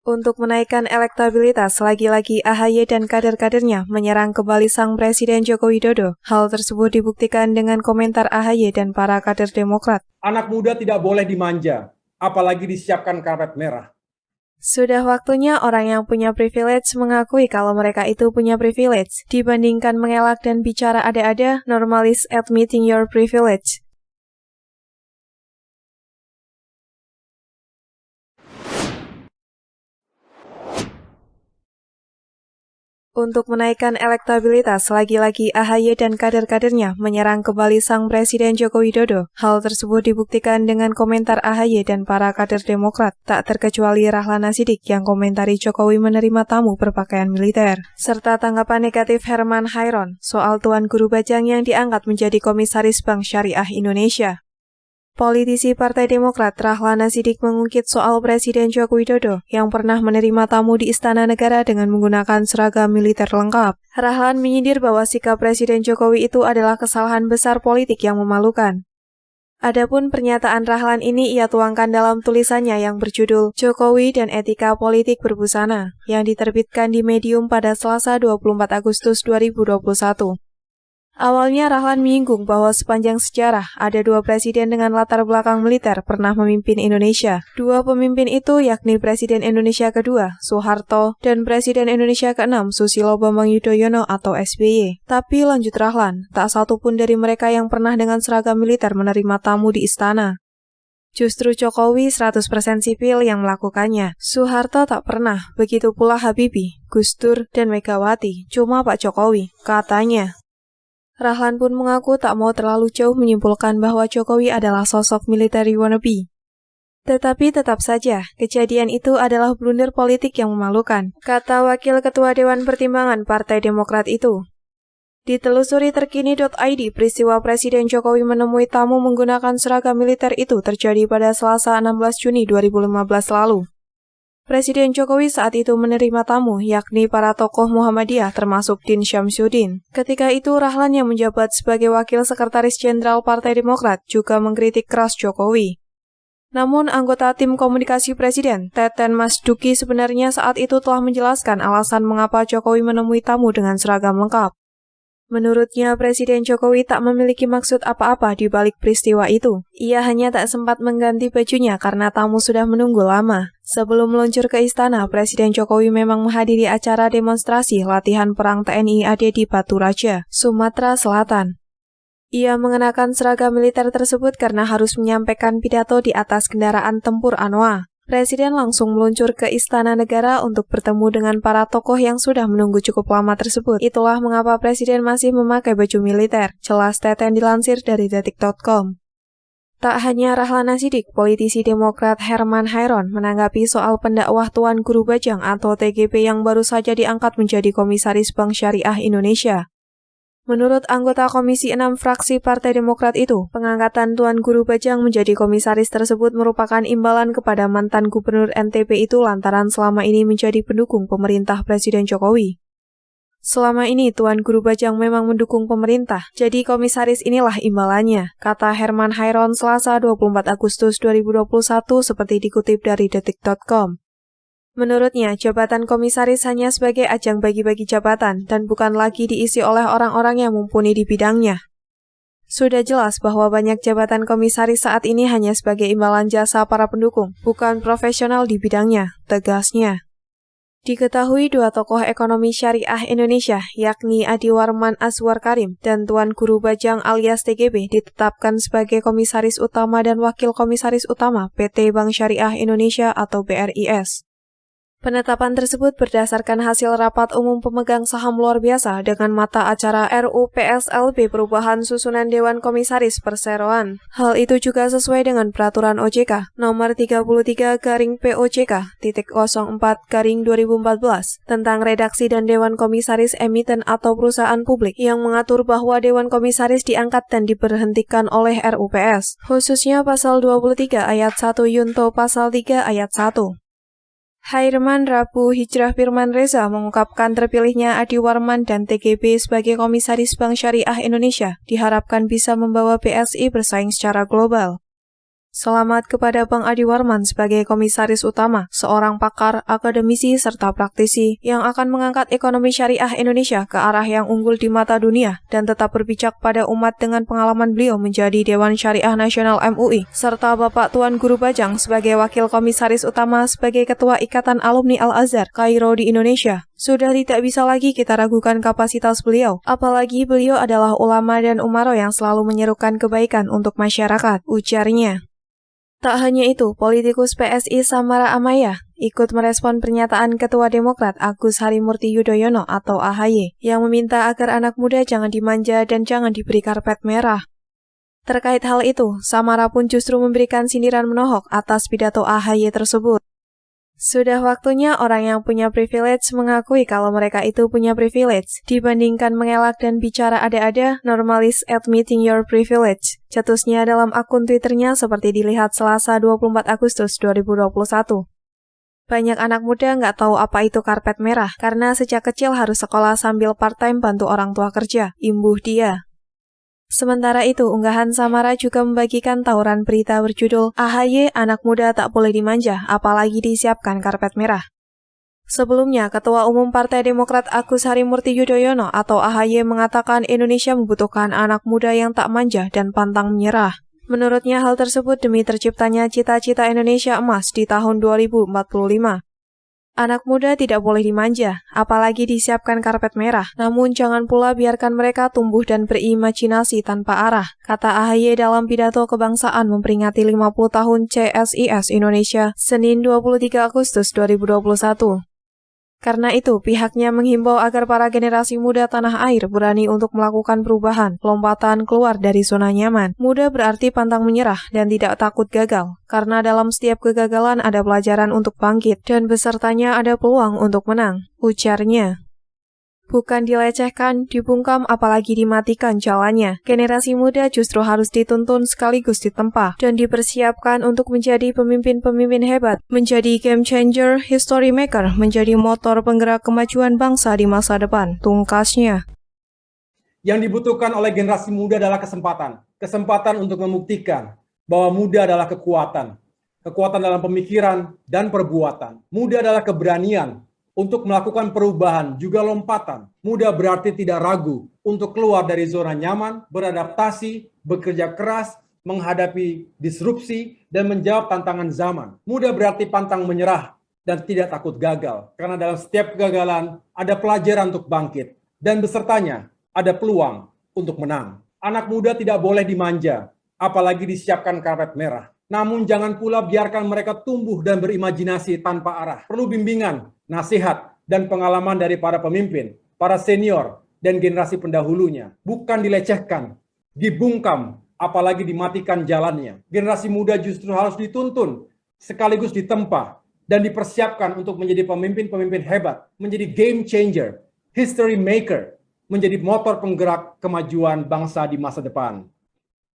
Untuk menaikkan elektabilitas, lagi-lagi AHY dan kader-kadernya menyerang kembali sang Presiden Joko Widodo. Hal tersebut dibuktikan dengan komentar AHY dan para kader Demokrat. Anak muda tidak boleh dimanja, apalagi disiapkan karpet merah. Sudah waktunya orang yang punya privilege mengakui kalau mereka itu punya privilege, dibandingkan mengelak dan bicara ada-ada, normalis admitting your privilege. Untuk menaikkan elektabilitas, lagi-lagi AHY dan kader-kadernya menyerang kembali sang Presiden Joko Widodo. Hal tersebut dibuktikan dengan komentar AHY dan para kader Demokrat, tak terkecuali Rahlana Sidik yang komentari Jokowi menerima tamu berpakaian militer, serta tanggapan negatif Herman Hairon soal Tuan Guru Bajang yang diangkat menjadi Komisaris Bank Syariah Indonesia. Politisi Partai Demokrat Rahlana Sidik mengungkit soal Presiden Joko Widodo yang pernah menerima tamu di Istana Negara dengan menggunakan seragam militer lengkap. Rahlan menyindir bahwa sikap Presiden Jokowi itu adalah kesalahan besar politik yang memalukan. Adapun pernyataan Rahlan ini ia tuangkan dalam tulisannya yang berjudul Jokowi dan Etika Politik Berbusana yang diterbitkan di Medium pada Selasa 24 Agustus 2021. Awalnya Rahlan menyinggung bahwa sepanjang sejarah ada dua presiden dengan latar belakang militer pernah memimpin Indonesia. Dua pemimpin itu yakni Presiden Indonesia kedua, Soeharto, dan Presiden Indonesia keenam, Susilo Bambang Yudhoyono atau SBY. Tapi lanjut Rahlan, tak satu pun dari mereka yang pernah dengan seragam militer menerima tamu di istana. Justru Jokowi 100% sipil yang melakukannya. Soeharto tak pernah, begitu pula Habibie, Gus Dur, dan Megawati, cuma Pak Jokowi, katanya. Rahlan pun mengaku tak mau terlalu jauh menyimpulkan bahwa Jokowi adalah sosok military wannabe. Tetapi tetap saja, kejadian itu adalah blunder politik yang memalukan, kata Wakil Ketua Dewan Pertimbangan Partai Demokrat itu. Ditelusuri terkini.id, peristiwa Presiden Jokowi menemui tamu menggunakan seragam militer itu terjadi pada Selasa 16 Juni 2015 lalu. Presiden Jokowi saat itu menerima tamu, yakni para tokoh Muhammadiyah termasuk Din Syamsuddin. Ketika itu Rahlan yang menjabat sebagai Wakil Sekretaris Jenderal Partai Demokrat juga mengkritik keras Jokowi. Namun anggota tim komunikasi Presiden, Teten Mas Duki sebenarnya saat itu telah menjelaskan alasan mengapa Jokowi menemui tamu dengan seragam lengkap. Menurutnya, Presiden Jokowi tak memiliki maksud apa-apa di balik peristiwa itu. Ia hanya tak sempat mengganti bajunya karena tamu sudah menunggu lama. Sebelum meluncur ke istana, Presiden Jokowi memang menghadiri acara demonstrasi latihan perang TNI AD di Batu Raja, Sumatera Selatan. Ia mengenakan seragam militer tersebut karena harus menyampaikan pidato di atas kendaraan tempur Anoa. Presiden langsung meluncur ke Istana Negara untuk bertemu dengan para tokoh yang sudah menunggu cukup lama tersebut. Itulah mengapa Presiden masih memakai baju militer, jelas Teten dilansir dari detik.com. Tak hanya Rahlana Sidik, politisi Demokrat Herman Hairon menanggapi soal pendakwah Tuan Guru Bajang atau TGP yang baru saja diangkat menjadi Komisaris Bank Syariah Indonesia. Menurut anggota Komisi 6 fraksi Partai Demokrat itu, pengangkatan Tuan Guru Bajang menjadi komisaris tersebut merupakan imbalan kepada mantan Gubernur NTB itu lantaran selama ini menjadi pendukung pemerintah Presiden Jokowi. Selama ini Tuan Guru Bajang memang mendukung pemerintah, jadi komisaris inilah imbalannya, kata Herman Hairon Selasa 24 Agustus 2021 seperti dikutip dari detik.com. Menurutnya, jabatan komisaris hanya sebagai ajang bagi-bagi jabatan dan bukan lagi diisi oleh orang-orang yang mumpuni di bidangnya. Sudah jelas bahwa banyak jabatan komisaris saat ini hanya sebagai imbalan jasa para pendukung, bukan profesional di bidangnya, tegasnya. Diketahui dua tokoh ekonomi syariah Indonesia, yakni Adi Warman Azwar Karim dan Tuan Guru Bajang alias TGB ditetapkan sebagai komisaris utama dan wakil komisaris utama PT Bank Syariah Indonesia atau BRIS. Penetapan tersebut berdasarkan hasil rapat umum pemegang saham luar biasa dengan mata acara RUPSLB Perubahan Susunan Dewan Komisaris Perseroan. Hal itu juga sesuai dengan Peraturan OJK Nomor 33-POJK.04-2014 tentang redaksi dan Dewan Komisaris Emiten atau Perusahaan Publik yang mengatur bahwa Dewan Komisaris diangkat dan diberhentikan oleh RUPS, khususnya Pasal 23 Ayat 1 Yunto Pasal 3 Ayat 1. Hairman Rabu Hijrah Firman Reza mengungkapkan terpilihnya Adi Warman dan TGB sebagai Komisaris Bank Syariah Indonesia diharapkan bisa membawa BSI bersaing secara global. Selamat kepada Bang Adi Warman sebagai Komisaris Utama, seorang pakar, akademisi, serta praktisi yang akan mengangkat ekonomi syariah Indonesia ke arah yang unggul di mata dunia dan tetap berpijak pada umat dengan pengalaman beliau menjadi Dewan Syariah Nasional MUI, serta Bapak Tuan Guru Bajang sebagai Wakil Komisaris Utama sebagai Ketua Ikatan Alumni Al-Azhar, Kairo di Indonesia. Sudah tidak bisa lagi kita ragukan kapasitas beliau, apalagi beliau adalah ulama dan umaro yang selalu menyerukan kebaikan untuk masyarakat, ujarnya. Tak hanya itu, politikus PSI Samara Amaya ikut merespon pernyataan Ketua Demokrat Agus Harimurti Yudhoyono atau AHY yang meminta agar anak muda jangan dimanja dan jangan diberi karpet merah. Terkait hal itu, Samara pun justru memberikan sindiran menohok atas pidato AHY tersebut. Sudah waktunya orang yang punya privilege mengakui kalau mereka itu punya privilege, dibandingkan mengelak dan bicara ada-ada, normalis admitting your privilege. Cetusnya dalam akun Twitternya seperti dilihat Selasa 24 Agustus 2021. Banyak anak muda nggak tahu apa itu karpet merah, karena sejak kecil harus sekolah sambil part-time bantu orang tua kerja, imbuh dia. Sementara itu, unggahan Samara juga membagikan tauran berita berjudul AHY anak muda tak boleh dimanja, apalagi disiapkan karpet merah. Sebelumnya, Ketua Umum Partai Demokrat Agus Harimurti Yudhoyono atau AHY mengatakan Indonesia membutuhkan anak muda yang tak manja dan pantang menyerah. Menurutnya hal tersebut demi terciptanya cita-cita Indonesia emas di tahun 2045. Anak muda tidak boleh dimanja, apalagi disiapkan karpet merah. Namun jangan pula biarkan mereka tumbuh dan berimajinasi tanpa arah, kata AHY dalam pidato kebangsaan memperingati 50 tahun CSIS Indonesia, Senin 23 Agustus 2021. Karena itu, pihaknya menghimbau agar para generasi muda tanah air berani untuk melakukan perubahan, lompatan keluar dari zona nyaman. Muda berarti pantang menyerah dan tidak takut gagal, karena dalam setiap kegagalan ada pelajaran untuk bangkit, dan besertanya ada peluang untuk menang, ujarnya. Bukan dilecehkan, dibungkam, apalagi dimatikan jalannya. Generasi muda justru harus dituntun sekaligus ditempa dan dipersiapkan untuk menjadi pemimpin-pemimpin hebat, menjadi game changer, history maker, menjadi motor penggerak kemajuan bangsa di masa depan, tungkasnya. Yang dibutuhkan oleh generasi muda adalah kesempatan. Kesempatan untuk membuktikan bahwa muda adalah kekuatan. Kekuatan dalam pemikiran dan perbuatan. Muda adalah keberanian untuk melakukan perubahan, juga lompatan. Muda berarti tidak ragu untuk keluar dari zona nyaman, beradaptasi, bekerja keras, menghadapi disrupsi, dan menjawab tantangan zaman. Muda berarti pantang menyerah dan tidak takut gagal, karena dalam setiap kegagalan ada pelajaran untuk bangkit, dan besertanya ada peluang untuk menang. Anak muda tidak boleh dimanja, apalagi disiapkan karpet merah. Namun jangan pula biarkan mereka tumbuh dan berimajinasi tanpa arah. Perlu bimbingan, nasihat, dan pengalaman dari para pemimpin, para senior, dan generasi pendahulunya. Bukan dilecehkan, dibungkam, apalagi dimatikan jalannya. Generasi muda justru harus dituntun, sekaligus ditempa, dan dipersiapkan untuk menjadi pemimpin-pemimpin hebat, menjadi game changer, history maker, menjadi motor penggerak kemajuan bangsa di masa depan.